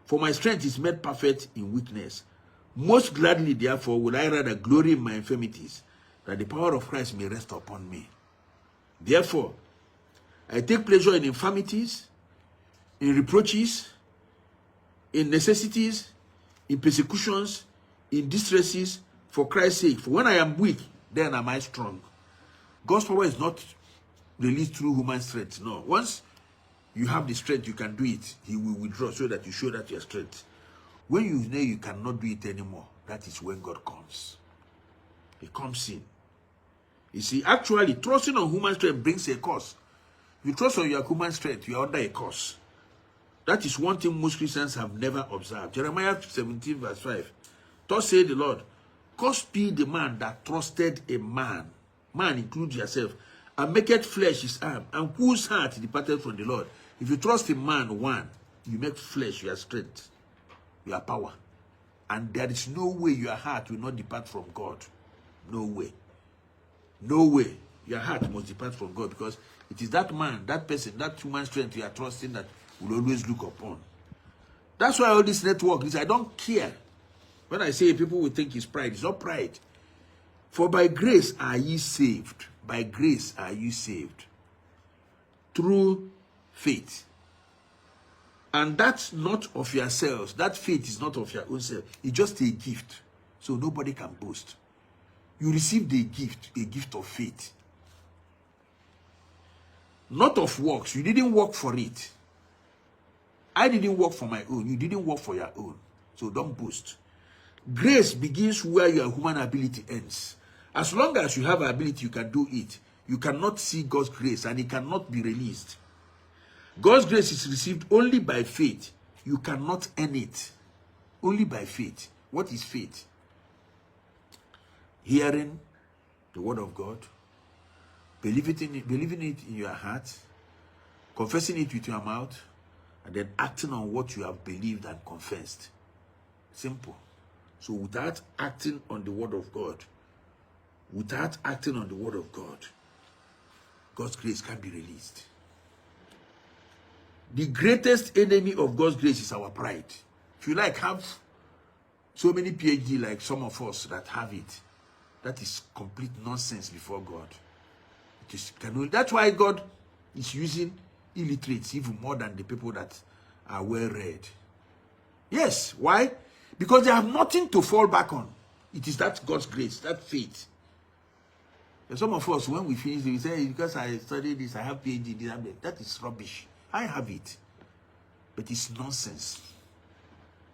For my strength is made perfect in weakness. Most gladly, therefore, will I rather glory in my infirmities, that the power of Christ may rest upon me. Therefore, I take pleasure in infirmities, in reproaches, in necessities, in persecutions, in distresses, for Christ's sake. For when I am weak, then am I strong. God's power is not released through human strength. No. Once you have the strength, you can do it. He will withdraw so that you show that your strength. When you know you cannot do it anymore, that is when God comes. He comes in. You see, actually, trusting on human strength brings a curse. If you trust on your human strength, you are under a curse. That is one thing most Christians have never observed. Jeremiah 17 verse 5. Thus said the Lord, cursed be the man that trusted a man. Man includes yourself. And maketh flesh his arm, and whose heart departed from the Lord. If you trust in man, one, you make flesh your strength, your power. And there is no way your heart will not depart from God. No way. No way. Your heart must depart from God, because it is that man, that person, that human strength you are trusting that will always look upon. That's why all this network is, I don't care. When I say people will think it's pride, it's not pride. For by grace are ye saved. By grace are you saved. Through faith. And that's not of yourselves. That faith is not of your own self. It's just a gift. So nobody can boast. You received a gift of faith. Not of works. You didn't work for it. I didn't work for my own. You didn't work for your own. So don't boast. Grace begins where your human ability ends. As long as you have ability, you can do it. You cannot see God's grace, and it cannot be released. God's grace is received only by faith. You cannot earn it. Only by faith. What is faith? Hearing the word of God, believing it in your heart, confessing it with your mouth, and then acting on what you have believed and confessed. Simple. So without acting on the word of God, God's grace can be released. The greatest enemy of God's grace is our pride. If you like have so many PhD like some of us that have it, that is complete nonsense before God. That's why God is using illiterates even more than the people that are well read. Yes, why? Because they have nothing to fall back on. It is that God's grace, that faith. And some of us, when we finish, we say, because I studied this, I have PhD, that is rubbish. I have it. But it's nonsense.